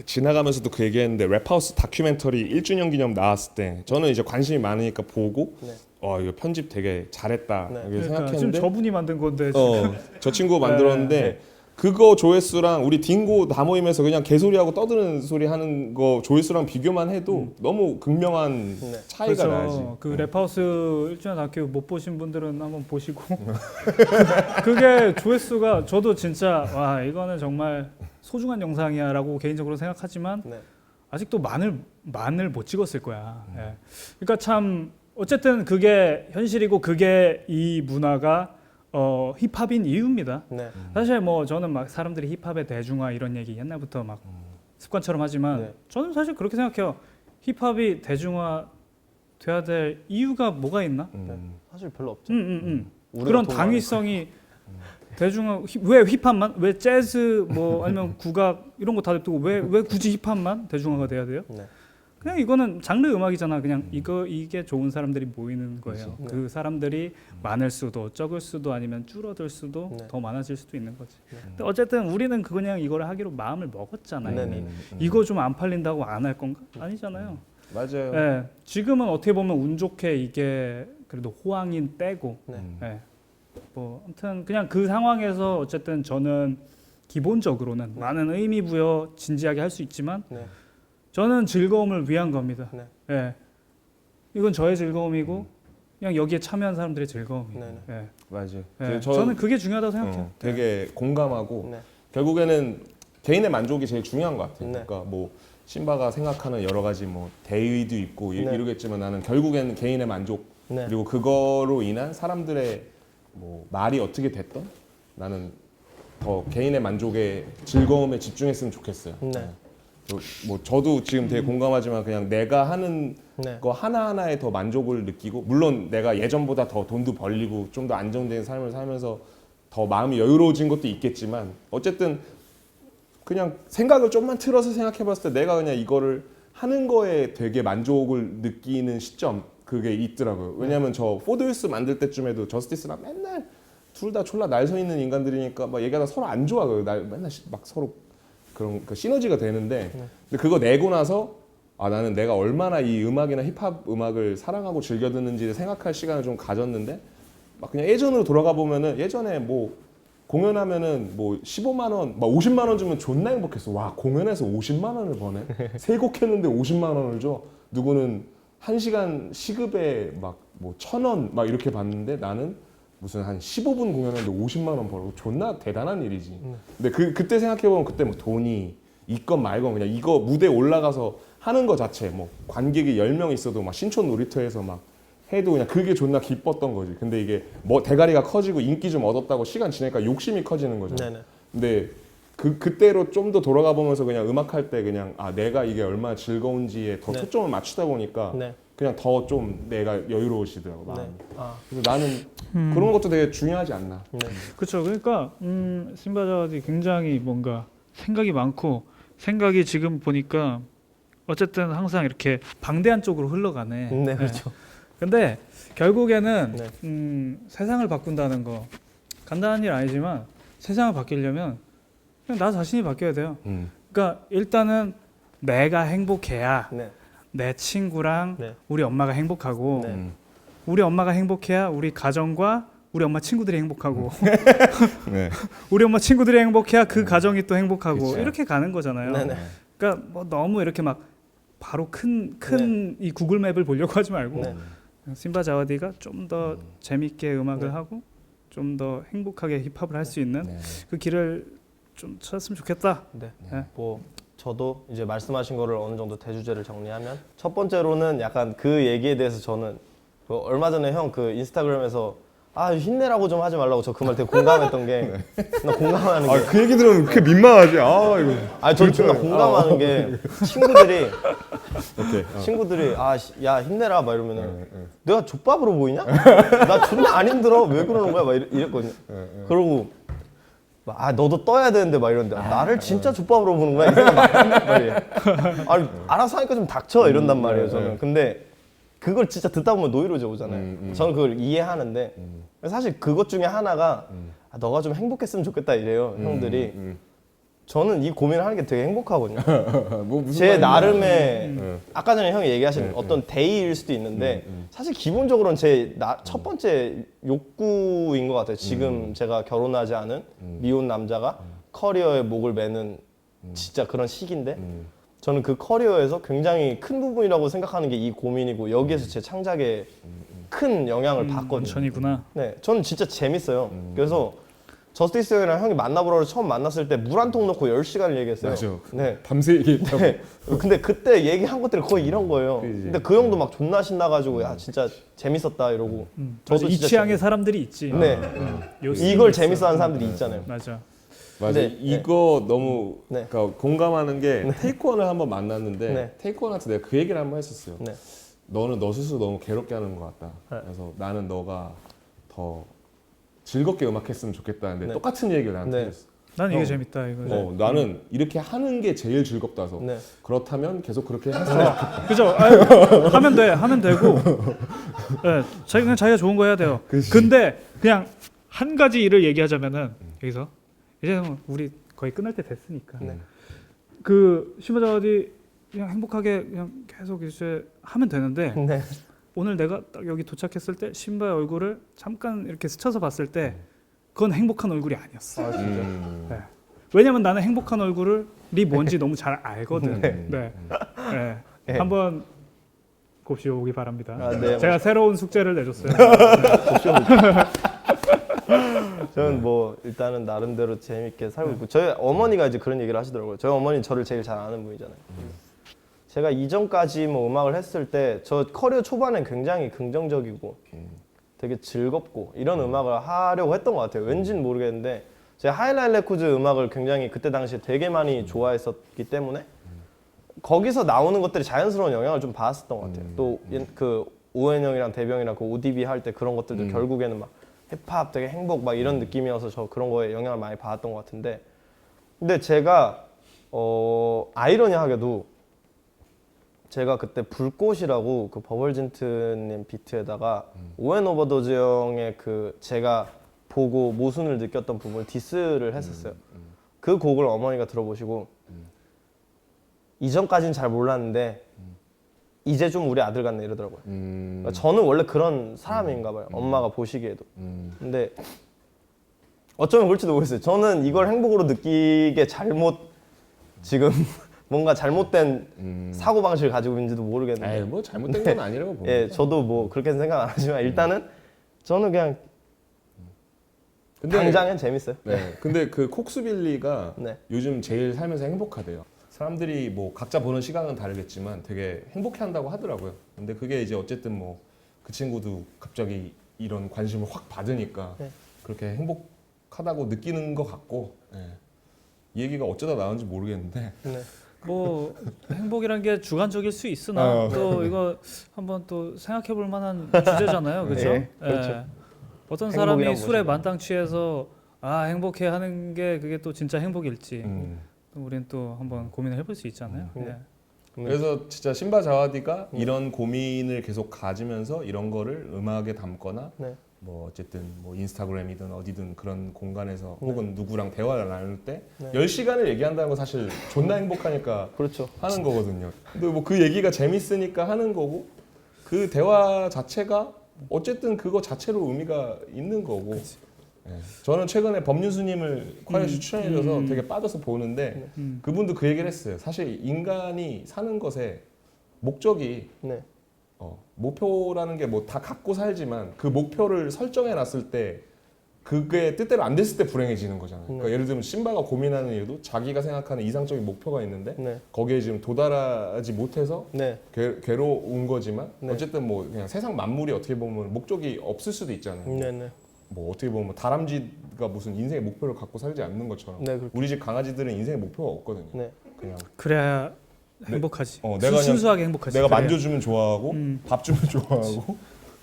지나가면서도 그 얘기했는데 랩하우스 다큐멘터리 1주년 기념 나왔을 때 저는 이제 관심이 많으니까 보고 네. 이거 편집 되게 잘했다 네. 이렇게 그러니까 지금 생각했는데 저분이 만든 건데 지금. 저 친구가 만들었는데 네. 그거 조회수랑 우리 딩고 다 모이면서 그냥 개소리하고 떠드는 소리 하는 거 조회수랑 비교만 해도 너무 극명한 네. 차이가 나지. 그 랩하우스 1주년 다큐 못 보신 분들은 한번 보시고 그게 조회수가 저도 진짜 와 이거는 정말 소중한 영상이야라고 개인적으로 생각하지만 네. 아직도 만을 못 찍었을 거야. 예. 그러니까 참 어쨌든 그게 현실이고 그게 이 문화가 힙합인 이유입니다. 네. 사실 뭐 저는 막 사람들이 힙합의 대중화 이런 얘기 옛날부터 막 습관처럼 하지만 네. 저는 사실 그렇게 생각해요. 힙합이 대중화 돼야 될 이유가 뭐가 있나? 사실 별로 없죠. 우리가 그런 돈 당위성이 대중화 왜 힙합만 왜 재즈 뭐 아니면 국악 이런 거 다 냅두고 왜 굳이 힙합만 대중화가 돼야 돼요? 네. 그냥 이거는 장르 음악이잖아. 그냥 이게 좋은 사람들이 모이는 거예요. 그치. 그 사람들이 많을 수도 적을 수도 아니면 줄어들 수도 네. 더 많아질 수도 있는 거지. 근데 어쨌든 우리는 그냥 이걸 하기로 마음을 먹었잖아요. 네, 이미. 네. 이거 좀 안 팔린다고 안 할 건가? 아니잖아요. 맞아요. 예, 지금은 어떻게 보면 운 좋게 이게 그래도 호황인 때고 네. 예, 뭐 아무튼 그냥 그 상황에서 어쨌든 저는 기본적으로는 많은 의미 부여 진지하게 할 수 있지만 네. 저는 즐거움을 위한 겁니다. 네. 예. 이건 저의 즐거움이고 그냥 여기에 참여한 사람들의 즐거움이에요. 네, 예. 맞아요. 예. 저는 그게 중요하다고 생각해요. 되게 공감하고 네. 결국에는 개인의 만족이 제일 중요한 것 같아요. 네. 그러니까 뭐 신바가 생각하는 여러 가지 뭐 대의도 있고 네. 이러겠지만 나는 결국에는 개인의 만족 네. 그리고 그거로 인한 사람들의 뭐 말이 어떻게 됐던 나는 더 개인의 만족에 즐거움에 집중했으면 좋겠어요. 네. 뭐 저도 지금 되게 공감하지만 그냥 내가 하는 네. 거 하나하나에 더 만족을 느끼고 물론 내가 예전보다 더 돈도 벌리고 좀 더 안정된 삶을 살면서 더 마음이 여유로워진 것도 있겠지만 어쨌든 그냥 생각을 좀만 틀어서 생각해 봤을 때 내가 그냥 이거를 하는 거에 되게 만족을 느끼는 시점 그게 있더라고요. 왜냐면 저 포드유스 만들 때쯤에도 저스티스랑 맨날 둘 다 졸라 날 서 있는 인간들이니까 막 얘기하다 서로 안 좋아요. 맨날 막 서로 그런 그 시너지가 되는데 근데 그거 내고 나서 아 나는 내가 얼마나 이 음악이나 힙합 음악을 사랑하고 즐겨 듣는지를 생각할 시간을 좀 가졌는데 막 그냥 예전으로 돌아가 보면은 예전에 뭐 공연하면은 뭐 15만 원, 막 50만 원 주면 존나 행복했어. 와 공연에서 50만 원을 버네. 세 곡 했는데 50만 원을 줘. 누구는 1시간 시급에 막 뭐 1,000원 막 이렇게 받는데 나는 무슨 한 15분 공연했는데 50만 원 벌고 존나 대단한 일이지. 근데 그때 생각해 보면 그때 뭐 돈이 있건 말건 그냥 이거 무대에 올라가서 하는 거 자체 뭐 관객이 10명 있어도 막 신촌 놀이터에서 막 해도 그냥 그게 존나 기뻤던 거지. 근데 이게 뭐 대가리가 커지고 인기 좀 얻었다고 시간 지나니까 욕심이 커지는 거죠. 네네. 근데 그때로 좀 더 돌아가 보면서 그냥 음악할 때 그냥 아 내가 이게 얼마나 즐거운지에 더 네. 초점을 맞추다 보니까 네. 그냥 더 좀 내가 여유로워지더라고 마음이. 네. 아. 그래서 나는 그런 것도 되게 중요하지 않나. 네. 그렇죠. 그러니까 신바자디 굉장히 뭔가 생각이 많고 생각이 지금 보니까 어쨌든 항상 이렇게 방대한 쪽으로 흘러가네. 네, 그렇죠. 근데 결국에는 네. 세상을 바꾼다는 거 간단한 일 아니지만 세상을 바뀌려면 그냥 나 자신이 바뀌어야 돼요. 그러니까 일단은 내가 행복해야 네. 내 친구랑 네. 우리 엄마가 행복하고 네. 우리 엄마가 행복해야 우리 가정과 우리 엄마 친구들이 행복하고 네. 우리 엄마 친구들이 행복해야 그 가정이 또 행복하고 그쵸. 이렇게 가는 거잖아요. 네네. 그러니까 뭐 너무 이렇게 막 바로 큰 이 구글맵을 보려고 하지 말고 네. 심바 자와디가 좀 더 재밌게 음악을 네. 하고 좀 더 행복하게 힙합을 할 수 있는 네. 그 길을 좀 찾았으면 좋겠다. 네. 네. 뭐 저도 이제 말씀하신 거를 어느 정도 대주제를 정리하면 첫 번째로는 약간 그 얘기에 대해서 저는 그 얼마 전에 형 그 인스타그램에서 아 힘내라고 좀 하지 말라고 저 그 말 되게 공감했던 게 나 공감하는 게 그 얘기 들으면 그렇게 민망하지. 아 이거. 아니 저 진짜 공감하는 게 친구들이 오케이. 친구들이 야 힘내라 막 이러면은 내가 족밥으로 보이냐? 나 존나 안 힘들어 왜 그러는 거야 막 이랬거든요. 그러고 막, 너도 떠야 되는데 막 이러는데 나를 진짜 족밥으로 보는 거야 이 생각 막 한단 말이에요. 아니 알아서 하니까 좀 닥쳐 이런단 말이에요 저는. 근데 그걸 진짜 듣다 보면 노이로제 오잖아요. 저는 그걸 이해하는데 사실 그것 중에 하나가 너가 좀 행복했으면 좋겠다 이래요 형들이. 저는 이 고민을 하는 게 되게 행복하거든요. 뭐 무슨 제 말인지 나름의 아까 전에 형이 얘기하신 어떤 대의일 수도 있는데 사실 기본적으로는 제 첫 번째 욕구인 것 같아요. 지금 제가 결혼하지 않은 미혼 남자가 커리어에 목을 매는 진짜 그런 시기인데 저는 그 커리어에서 굉장히 큰 부분이라고 생각하는 게 이 고민이고 여기에서 제 창작에 큰 영향을 받거든요. 전이구나. 네, 저는 진짜 재밌어요. 그래서 저스티스 형이랑 형이 만나보라고 처음 만났을 때 물 한 통 넣고 10시간을 얘기했어요. 맞아. 네. 밤새 얘기했다고. 네. 근데 그때 얘기한 것들이 거의 이런 거예요. 그지. 근데 그 형도 막 존나 신나가지고 야 진짜 재밌었다 이러고. 저도 이 진짜 취향의 사람들이 있지. 네. 요 이걸 있어. 재밌어하는 사람들이 있잖아요. 맞아. 맞아. 네. 이거 너무 네. 그러니까 공감하는 게 테이크원을 한번 만났는데 네. 테이크원한테 내가 그 얘기를 한번 했었어요. 네. 너는 너 스스로 너무 괴롭게 하는 것 같다. 네. 그래서 나는 너가 더 즐겁게 음악했으면 좋겠다는데 네. 똑같은 얘기를 나한테 네. 했어. 난 이게 어. 재밌다 이거. 나는 이렇게 하는 게 제일 즐겁다서. 네. 그렇다면 계속 그렇게 했으면 좋겠다. 그죠? 하면 돼, 하면 되고. 네, 그냥 자기가 좋은 거 해야 돼요. 그치. 근데 그냥 한 가지 일을 얘기하자면은 여기서 이제 우리 거의 끝날 때 됐으니까. 네. 그 심바자와디 그냥 행복하게 그냥 계속 이제 하면 되는데 네. 오늘 내가 딱 여기 도착했을 때 신바의 얼굴을 잠깐 이렇게 스쳐서 봤을 때 그건 행복한 얼굴이 아니었어. 아 진짜. 네. 왜냐면 나는 행복한 얼굴이 뭔지 너무 잘 알거든. 네. 네. 네. 한번 곱씹어 보기 바랍니다. 아, 네. 제가 새로운 숙제를 내줬어요. 저는 뭐 일단은 나름대로 재밌게 살고 있고 저희 어머니가 이제 그런 얘기를 하시더라고요. 저희 어머니는 저를 제일 잘 아는 분이잖아요. 제가 이전까지 뭐 음악을 했을 때 저 커리어 초반엔 굉장히 긍정적이고 되게 즐겁고 이런 음악을 하려고 했던 것 같아요. 왠지는 모르겠는데 제가 하이라이트 레코드 음악을 굉장히 그때 당시에 되게 많이 좋아했었기 때문에 거기서 나오는 것들이 자연스러운 영향을 좀 받았었던 것 같아요. 또 그 오웬 형이랑 대병이랑 그 ODB 할 때 그런 것들도 결국에는 막 힙합 되게 행복 막 이런 느낌이어서 저 그런 거에 영향을 많이 받았던 것 같은데 근데 제가 아이러니하게도 제가 그때 불꽃이라고 그 버벌진트님 비트에다가 오웬 오버도즈 형의 그 제가 보고 모순을 느꼈던 부분을 디스를 했었어요. 그 곡을 어머니가 들어보시고 이전까지는 잘 몰랐는데 이제 좀 우리 아들 같네 이러더라고요. 그러니까 저는 원래 그런 사람인가 봐요. 엄마가 보시기에도. 근데 어쩌면 그럴지도 모르겠어요. 저는 이걸 행복으로 느끼게 잘못 지금 뭔가 잘못된 사고방식을 가지고 있는지도 모르겠는데 에이, 뭐 잘못된 건 아니라고 봅니다. 예, 저도 뭐 그렇게 생각 안 하지만 일단은 저는 그냥 당장엔 재밌어요. 네. 근데 그 콕스빌리가 네. 요즘 제일 살면서 행복하대요. 사람들이 뭐 각자 보는 시각은 다르겠지만 되게 행복해한다고 하더라고요. 근데 그게 이제 어쨌든 뭐 그 친구도 갑자기 이런 관심을 확 받으니까 네. 그렇게 행복하다고 느끼는 것 같고 네. 이 얘기가 어쩌다 나온지 모르겠는데 네. 뭐 행복이란 게 주관적일 수 있으나 또 이거 한번 또 생각해 볼 만한 주제잖아요. 그렇죠? 네, 그렇죠. 어떤 사람이 행복이란 술에 무엇인가? 만땅 취해서 아 행복해 하는 게 그게 또 진짜 행복일지 또 우리는 또 한번 고민을 해볼 수 있잖아요. 네. 그래서 진짜 신바 자와디가 이런 고민을 계속 가지면서 이런 거를 음악에 담거나 네. 뭐 어쨌든 뭐 인스타그램이든 어디든 그런 공간에서 혹은 누구랑 대화를 나눌 때 네. 10시간을 얘기한다는 건 사실 존나 행복하니까 그렇죠. 하는 거거든요. 근데 뭐 그 얘기가 재밌으니까 하는 거고 그 대화 자체가 어쨌든 그거 자체로 의미가 있는 거고. 예. 저는 최근에 법륜스님을 콰이엇이 추천해줘서 되게 빠져서 보는데 그분도 그 얘기를 했어요. 사실 인간이 사는 것에 목적이 네. 목표라는 게 뭐 다 갖고 살지만 그 목표를 설정해 놨을 때 그게 뜻대로 안 됐을 때 불행해지는 거잖아요. 그러니까 예를 들면 신바가 고민하는 이유도 자기가 생각하는 이상적인 목표가 있는데 네. 거기에 지금 도달하지 못해서 네. 괴로운 거지만 네. 어쨌든 뭐 그냥 세상 만물이 어떻게 보면 목적이 없을 수도 있잖아요. 네. 네. 뭐 어떻게 보면 다람쥐가 무슨 인생의 목표를 갖고 살지 않는 것처럼 네, 그렇죠. 우리 집 강아지들은 인생의 목표가 없거든요. 네. 그냥 그래야 행복하지. 내가 그냥 순수하게 행복하지. 내가 그래야. 만져주면 좋아하고 밥 주면 좋아하고.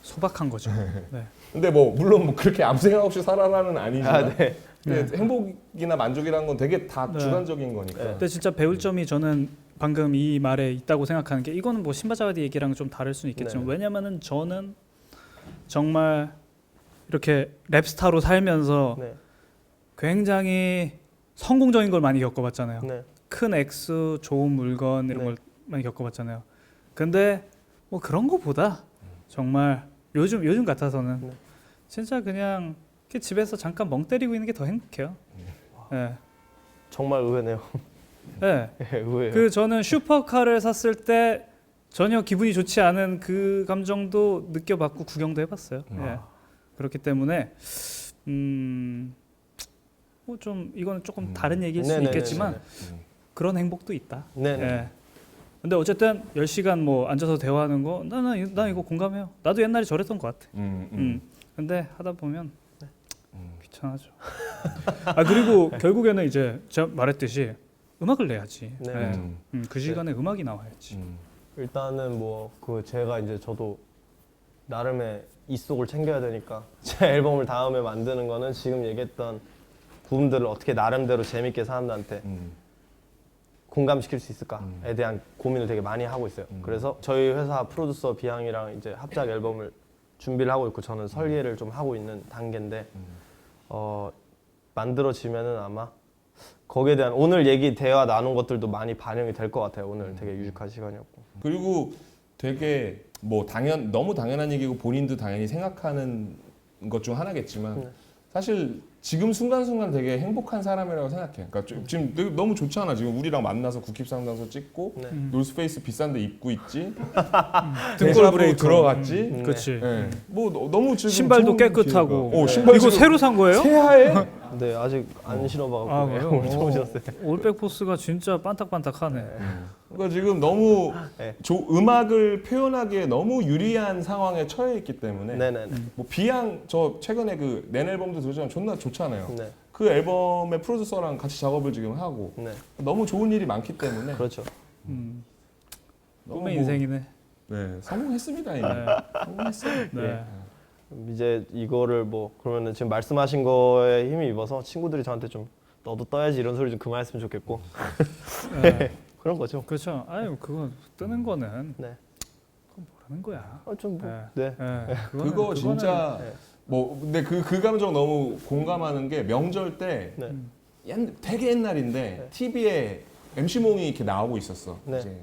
소박한 거죠. 네. 근데 뭐 물론 뭐 그렇게 아무 생각 없이 살아라는 아니지만 아, 네. 근데 행복이나 만족이라는 건 되게 다 네. 주관적인 거니까. 근데 진짜 배울 점이 저는 방금 이 말에 있다고 생각하는 게 이거는 뭐 신바자와디 얘기랑 좀 다를 수는 있겠지만 네. 왜냐면은 저는 정말 이렇게 랩스타로 살면서 네. 굉장히 성공적인 걸 많이 겪어봤잖아요. 네. 큰 액수, 좋은 물건 이런 네. 걸 많이 겪어봤잖아요. 근데 뭐 그런 거보다 정말 요즘 같아서는 네. 진짜 그냥 이렇게 집에서 잠깐 멍 때리고 있는 게 더 행복해요. 네. 정말 의외네요. 네. 의외예요. 그 저는 슈퍼카를 샀을 때 전혀 기분이 좋지 않은 그 감정도 느껴봤고 구경도 해봤어요. 예. 그렇기 때문에 뭐 좀 이거는 조금 다른 얘기일 수 네네네네. 있겠지만 그런 행복도 있다. 네네. 예. 근데 어쨌든 10시간 뭐 앉아서 대화하는 거 나 이거 공감해요. 나도 옛날에 저랬던 것 같아. 근데 하다 보면 귀찮아져. 아 그리고 결국에는 이제 제가 말했듯이 음악을 내야지. 네. 예. 그 시간에 음악이 나와야지. 일단은 뭐 그 제가 이제 저도 나름의 이속을 챙겨야 되니까 제 앨범을 다음에 만드는 거는 지금 얘기했던 부분들을 어떻게 나름대로 재밌게 사람들한테 공감시킬 수 있을까에 대한 고민을 되게 많이 하고 있어요. 그래서 저희 회사 프로듀서 비양이랑 이제 합작 앨범을 준비를 하고 있고 저는 설계를 좀 하고 있는 단계인데 만들어지면은 아마 거기에 대한 오늘 얘기 대화 나눈 것들도 많이 반영이 될 것 같아요. 오늘 되게 유익한 시간이었고. 그리고 되게 뭐 너무 당연한 얘기고 본인도 당연히 생각하는 것 중 하나겠지만 사실 지금 순간순간 되게 행복한 사람이라고 생각해. 그러니까 지금 너무 좋잖아. 지금 우리랑 만나서 국힙상담소 찍고 네. 놀스페이스 비싼데 입고 있지. 등골 데자부 브레이크 들어갔지. 그렇지. 네. 뭐 너무 지금 신발도 좋은 깨끗하고. 기회가. 신발 이거 지금 새로 산 거예요? 새하에 네, 아직 안 신어봐갖고 아, 네, 그래요? 오늘 처음 신었어요. 올백 포스가 진짜 반딱반딱하네. 그러니까 지금 너무 네. 음악을 표현하기에 너무 유리한 상황에 처해 있기 때문에 네네네. 뭐 비양 저 최근에 그 낸 앨범도 들었지만 존나 좋잖아요. 네, 그 앨범의 프로듀서랑 같이 작업을 지금 하고 네, 너무 좋은 일이 많기 때문에 그렇죠. 너무 꿈의 뭐- 인생이네. 네 성공했습니다 이미. 네. 성공했어요. 네. 이제 이거를 뭐 그러면은 지금 말씀하신 거에 힘이 입어서 친구들이 저한테 좀 너도 떠야지 이런 소리 좀 그만했으면 좋겠고 네. 그런 거죠. 그렇죠. 아유 그거 뜨는 거는 네. 그건 뭐라는 거야. 좀 뭐, 네. 네. 네. 그거 진짜 네. 뭐 근데 그 감정 너무 공감하는 게 명절 때 네. 되게 옛날인데 TV에 MC 몽이 이렇게 나오고 있었어. 네. 이제.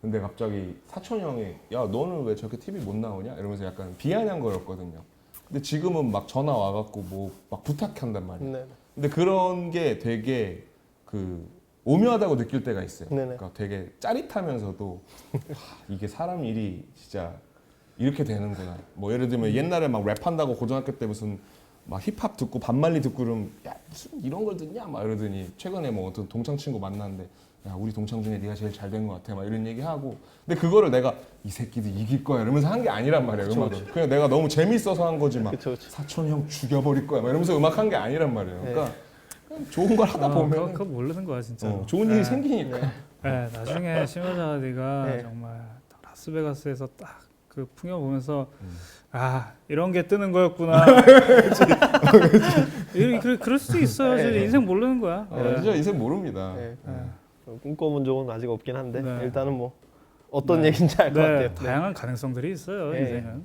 근데 갑자기 사촌 형이 야 너는 왜 저렇게 TV 못 나오냐 이러면서 약간 비아냥 거였거든요. 근데 지금은 막 전화 와갖고 뭐 막 부탁한단 말이야. 네. 근데 그런 게 되게 그 오묘하다고 느낄 때가 있어요. 네네. 그러니까 되게 짜릿하면서도 이게 사람 일이 진짜 이렇게 되는구나. 뭐 예를 들면 옛날에 막 랩한다고 고등학교 때 무슨 막 힙합 듣고 반말리 듣고 그러면 야 무슨 이런 걸 듣냐 막 이러더니 최근에 뭐 어떤 동창 친구 만났는데 야 우리 동창 중에 네가 제일 잘 된 것 같아 막 이런 얘기 하고 근데 그거를 내가 이 새끼도 이길 거야 이러면서 한 게 아니란 말이야. 그쵸, 음악을 그냥 내가 너무 재밌어서 한 거지 막 그쵸, 그쵸. 사촌 형 죽여버릴 거야 막 이러면서 음악 한 게 아니란 말이에요. 네. 그러니까 그냥 좋은 걸 하다 보면 그거 모르는 거야 진짜. 좋은 일이 생기니까. 네, 나중에 심여자디가 네. 정말 라스베가스에서 딱 그 풍경 보면서 아 이런 게 뜨는 거였구나. 그럴 수도 있어요. 진짜 인생 모르는 거야. 네. 진짜 인생 모릅니다. 네. 네. 꿈꿔본 적은 아직 없긴 한데 네. 일단은 뭐 어떤 네. 얘기인지 알 것 네, 같아요. 다양한 가능성들이 있어요. 네. 인생은.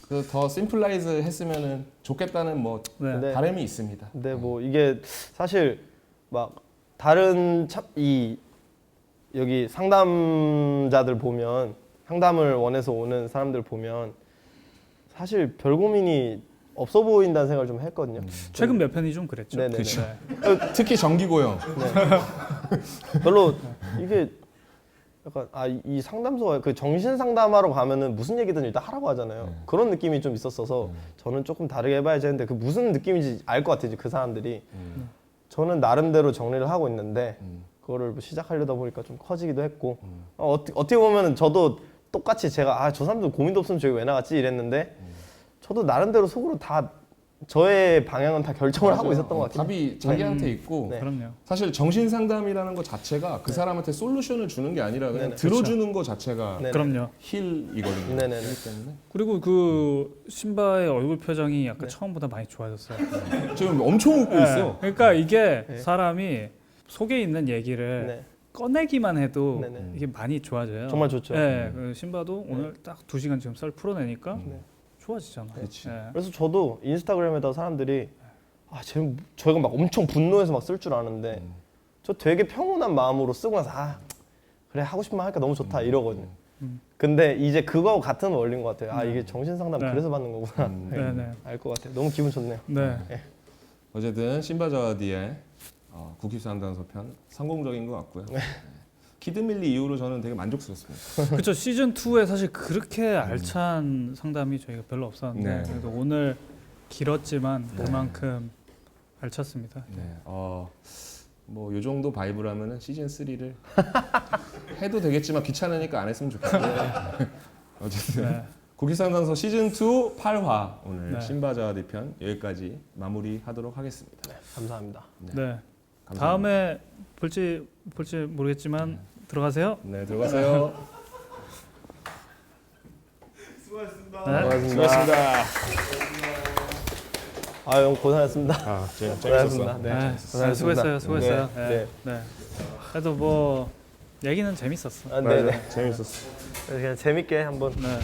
그래서 더 심플라이즈 했으면 좋겠다는 뭐 네. 네. 바람이 있습니다. 근데 뭐 이게 사실 막 다른 이 여기 상담자들 보면 상담을 원해서 오는 사람들 보면 사실 별 고민이 없어 보인다는 생각을 좀 했거든요. 최근 몇 편이 좀 그랬죠. 네네네. 그쵸. 네. 특히 정기고형. 별로 이게 약간 이 상담소가 그 정신 상담하러 가면은 무슨 얘기든 일단 하라고 하잖아요. 네. 그런 느낌이 좀 있었어서 저는 조금 다르게 해봐야지 했는데 그 무슨 느낌인지 알 것 같아요. 이제 그 사람들이. 저는 나름대로 정리를 하고 있는데 그거를 시작하려다 보니까 좀 커지기도 했고 어떻게 보면은 저도 똑같이 제가 저 사람들 고민도 없으면 저기 왜 나갔지 이랬는데 저도 나름대로 속으로 다 저의 방향은 다 결정을 하고 있었던 것 같아요. 답이 자기한테 있고 네. 그럼요. 사실 정신 상담이라는 것 자체가 그 사람한테 솔루션을 주는 게 아니라 그냥 네네. 들어주는 것 자체가 네. 그럼요. 힐이거든요. 네네네. 그렇기 때문에 그리고 그 신바의 얼굴 표정이 약간 네. 처음보다 많이 좋아졌어요. 지금 엄청 웃고 네. 있어. 그러니까 이게 네. 사람이 속에 있는 얘기를 네. 꺼내기만 해도 네네. 이게 많이 좋아져요. 정말 좋죠. 네, 그 신바도 오늘 딱 2시간 지금 썰 풀어내니까 네. 좋아지잖아. 그렇지. 네. 그래서 저도 인스타그램에다 사람들이 저희가 막 엄청 분노해서 막 쓸 줄 아는데 저 되게 평온한 마음으로 쓰고 나서 그래 하고 싶은 말 하니까 너무 좋다 이러거든요. 근데 이제 그거하고 같은 원리인 것 같아요. 이게 정신 상담 네. 그래서 받는 거구나. 네, 네. 알 것 같아요. 너무 기분 좋네요. 네. 어쨌든 신바자디의 국힙상담소 편 성공적인 것 같고요. 네. 키드밀리 이후로 저는 되게 만족스럽습니다. 그렇죠. 시즌 2에 사실 그렇게 알찬 상담이 저희가 별로 없었는데 네. 그래도 오늘 길었지만 그만큼 알찼습니다. 네. 뭐 요 정도 바이브라면은 시즌 3를 해도 되겠지만 귀찮으니까 안 했으면 좋겠고요. 어쨌든 네. 국힙상담소 시즌 2 8화 오늘 네. 신바자디 편 여기까지 마무리하도록 하겠습니다. 감사합니다. 네. 감사합니다. 다음에 볼지 모르겠지만 들어가세요. 네 들어가세요. 네. 수고하셨습니다. 형 고생하셨습니다. 재밌었어. 네. 네. 고생하셨습니다. 수고했어요. 수고했어요. 네. 네. 네. 그래도 뭐 얘기는 재밌었어. 네네. 재밌었어. 그냥 재밌게 한번 네.